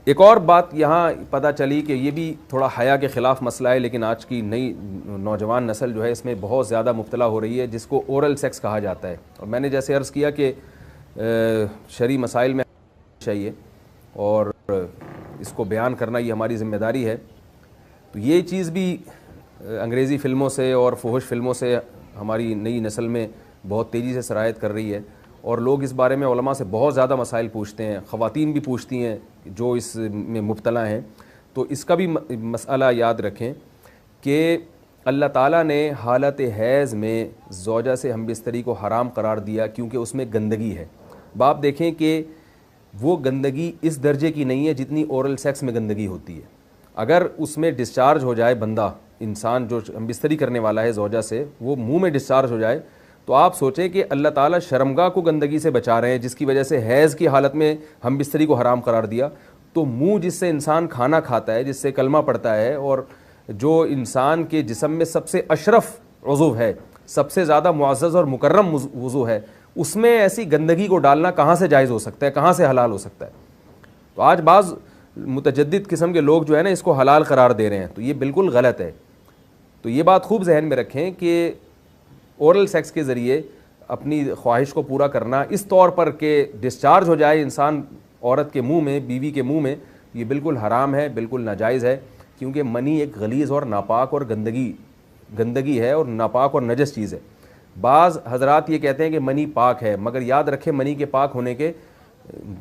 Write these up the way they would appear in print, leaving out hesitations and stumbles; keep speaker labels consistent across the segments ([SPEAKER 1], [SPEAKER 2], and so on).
[SPEAKER 1] ایک اور بات یہاں پتہ چلی کہ یہ بھی تھوڑا حیا کے خلاف مسئلہ ہے، لیکن آج کی نئی نوجوان نسل جو ہے اس میں بہت زیادہ مبتلا ہو رہی ہے، جس کو اورل سیکس کہا جاتا ہے. اور میں نے جیسے عرض کیا کہ شرعی مسائل میں چاہیے اور اس کو بیان کرنا یہ ہماری ذمہ داری ہے. تو یہ چیز بھی انگریزی فلموں سے اور فحش فلموں سے ہماری نئی نسل میں بہت تیزی سے سرایت کر رہی ہے، اور لوگ اس بارے میں علماء سے بہت زیادہ مسائل پوچھتے ہیں، خواتین بھی پوچھتی ہیں جو اس میں مبتلا ہیں. تو اس کا بھی مسئلہ یاد رکھیں کہ اللہ تعالیٰ نے حالت حیض میں زوجہ سے ہم بستری کو حرام قرار دیا کیونکہ اس میں گندگی ہے. باپ دیکھیں کہ وہ گندگی اس درجے کی نہیں ہے جتنی اورل سیکس میں گندگی ہوتی ہے. اگر اس میں ڈسچارج ہو جائے بندہ، انسان جو ہم بستری کرنے والا ہے زوجہ سے، وہ منہ میں ڈسچارج ہو جائے، تو آپ سوچیں کہ اللہ تعالیٰ شرمگاہ کو گندگی سے بچا رہے ہیں، جس کی وجہ سے حیض کی حالت میں ہم بستری کو حرام قرار دیا. تو منہ جس سے انسان کھانا کھاتا ہے، جس سے کلمہ پڑھتا ہے، اور جو انسان کے جسم میں سب سے اشرف عضو ہے، سب سے زیادہ معزز اور مکرم عضو ہے، اس میں ایسی گندگی کو ڈالنا کہاں سے جائز ہو سکتا ہے، کہاں سے حلال ہو سکتا ہے؟ تو آج بعض متجدد قسم کے لوگ جو ہے نا اس کو حلال قرار دے رہے ہیں، تو یہ بالکل غلط ہے. تو یہ بات خوب ذہن میں رکھیں کہ اورل سیکس کے ذریعے اپنی خواہش کو پورا کرنا اس طور پر کہ ڈسچارج ہو جائے انسان عورت کے منہ میں، بیوی کے منہ میں، یہ بالکل حرام ہے، بالکل ناجائز ہے. کیونکہ منی ایک غلیظ اور ناپاک اور گندگی ہے، اور ناپاک اور نجس چیز ہے. بعض حضرات یہ کہتے ہیں کہ منی پاک ہے، مگر یاد رکھیں منی کے پاک ہونے کے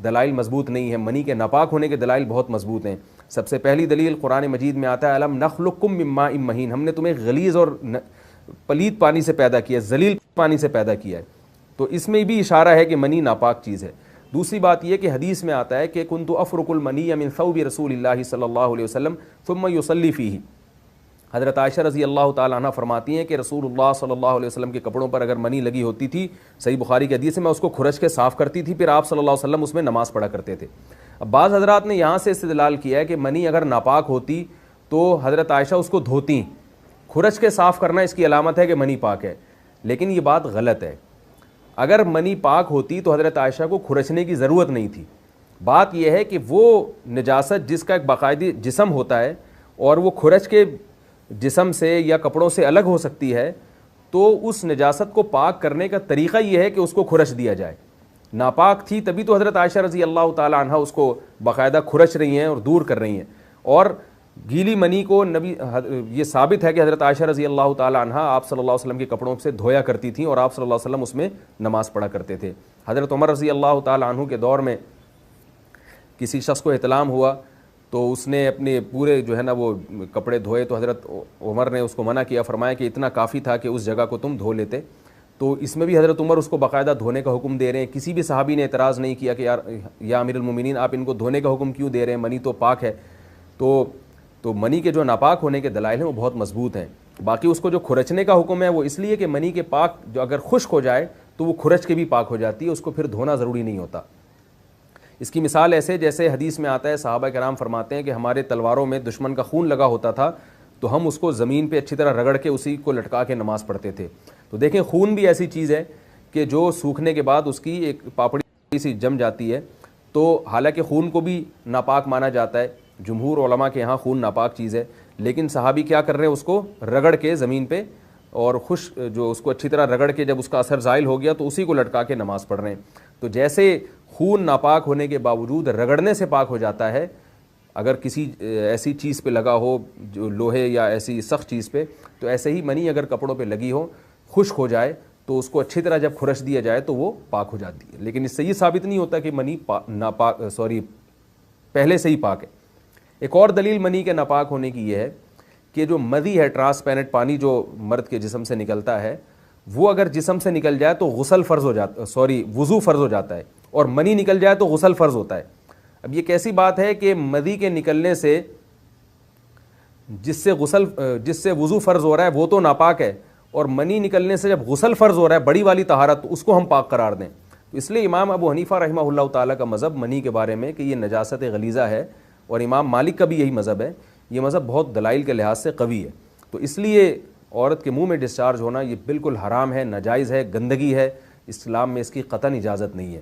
[SPEAKER 1] دلائل مضبوط نہیں ہیں، منی کے ناپاک ہونے کے دلائل بہت مضبوط ہیں. سب سے پہلی دلیل قرآن مجید میں آتا ہے الم نخلقکم من ماء مہین، ہم نے تمہیں غلیظ اور پلید پانی سے پیدا کیا، ذلیل پانی سے پیدا کیا ہے. تو اس میں بھی اشارہ ہے کہ منی ناپاک چیز ہے. دوسری بات یہ کہ حدیث میں آتا ہے کہ کنت افرق المنی من ثوب رسول اللہ صلی اللہ علیہ وسلم ثم یصلی فیہ. حضرت عائشہ رضی اللہ تعالیٰ عنہ فرماتی ہیں کہ رسول اللہ صلی اللہ علیہ وسلم کے کپڑوں پر اگر منی لگی ہوتی تھی، صحیح بخاری کی حدیث ہے، میں اس کو کھرچ کے صاف کرتی تھی، پھر آپ صلی اللہ علیہ وسلم اس میں نماز پڑھا کرتے تھے. اب بعض حضرات نے یہاں سے استدلال کیا ہے کہ منی اگر ناپاک ہوتی تو حضرت عائشہ اس کو دھوتی، کھرچ کے صاف کرنا اس کی علامت ہے کہ منی پاک ہے. لیکن یہ بات غلط ہے. اگر منی پاک ہوتی تو حضرت عائشہ کو کھرچنے کی ضرورت نہیں تھی. بات یہ ہے کہ وہ نجاست جس کا ایک باقاعدی جسم ہوتا ہے اور وہ کھرچ کے جسم سے یا کپڑوں سے الگ ہو سکتی ہے، تو اس نجاست کو پاک کرنے کا طریقہ یہ ہے کہ اس کو کھرچ دیا جائے. ناپاک تھی تبھی تو حضرت عائشہ رضی اللہ تعالی عنہ اس کو باقاعدہ کھرچ رہی ہیں اور دور کر رہی ہیں. اور گیلی منی کو یہ ثابت ہے کہ حضرت عائشہ رضی اللہ تعالی عنہ آپ صلی اللہ علیہ وسلم کے کپڑوں سے دھویا کرتی تھیں اور آپ صلی اللہ علیہ وسلم اس میں نماز پڑھا کرتے تھے. حضرت عمر رضی اللہ تعالی عنہ کے دور میں کسی شخص کو احتلام ہوا تو اس نے اپنے پورے جو ہے نا وہ کپڑے دھوئے، تو حضرت عمر نے اس کو منع کیا، فرمایا کہ اتنا کافی تھا کہ اس جگہ کو تم دھو لیتے. تو اس میں بھی حضرت عمر اس کو باقاعدہ دھونے کا حکم دے رہے ہیں. کسی بھی صحابی نے اعتراض نہیں کیا کہ یا امیر المومنین آپ ان کو دھونے کا حکم کیوں دے رہے ہیں، منی تو پاک ہے. تو منی کے جو ناپاک ہونے کے دلائل ہیں وہ بہت مضبوط ہیں. باقی اس کو جو کھرچنے کا حکم ہے وہ اس لیے کہ منی کے پاک جو اگر خشک ہو جائے تو وہ کھرچ کے بھی پاک ہو جاتی ہے، اس کو پھر دھونا ضروری نہیں ہوتا. اس کی مثال ایسے جیسے حدیث میں آتا ہے، صحابہ کرام فرماتے ہیں کہ ہمارے تلواروں میں دشمن کا خون لگا ہوتا تھا تو ہم اس کو زمین پہ اچھی طرح رگڑ کے اسی کو لٹکا کے نماز پڑھتے تھے. تو دیکھیں خون بھی ایسی چیز ہے کہ جو سوکھنے کے بعد اس کی ایک پاپڑی سی جم جاتی ہے. تو حالانکہ خون کو بھی ناپاک مانا جاتا ہے، جمہور علماء کے یہاں خون ناپاک چیز ہے، لیکن صحابی کیا کر رہے ہیں، اس کو رگڑ کے زمین پہ اور جو اس کو اچھی طرح رگڑ کے جب اس کا اثر زائل ہو گیا تو اسی کو لٹکا کے نماز پڑھ رہے ہیں. تو جیسے خون ناپاک ہونے کے باوجود رگڑنے سے پاک ہو جاتا ہے اگر کسی ایسی چیز پہ لگا ہو جو لوہے یا ایسی سخت چیز پہ، تو ایسے ہی منی اگر کپڑوں پہ لگی ہو، خشک ہو جائے تو اس کو اچھی طرح جب کھرچ دیا جائے تو وہ پاک ہو جاتی ہے. لیکن اس سے یہ ثابت نہیں ہوتا کہ منی پہلے سے ہی پاک ہے. ایک اور دلیل منی کے ناپاک ہونے کی یہ ہے کہ جو مدی ہے، ٹرانسپیرنٹ پانی جو مرد کے جسم سے نکلتا ہے، وہ اگر جسم سے نکل جائے تو وضو فرض ہو جاتا ہے، اور منی نکل جائے تو غسل فرض ہوتا ہے. اب یہ کیسی بات ہے کہ مدی کے نکلنے سے جس سے وضو فرض ہو رہا ہے وہ تو ناپاک ہے، اور منی نکلنے سے جب غسل فرض ہو رہا ہے بڑی والی طہارت، تو اس کو ہم پاک قرار دیں. تو اس لیے امام ابو حنیفہ رحمہ اللہ تعالیٰ کا مذہب منی کے بارے میں کہ یہ نجاست غلیظہ ہے، اور امام مالک کا بھی یہی مذہب ہے. یہ مذہب بہت دلائل کے لحاظ سے قوی ہے. تو اس لیے عورت کے منہ میں ڈسچارج ہونا یہ بالکل حرام ہے، ناجائز ہے، گندگی ہے. اسلام میں اس کی قطعاً اجازت نہیں ہے.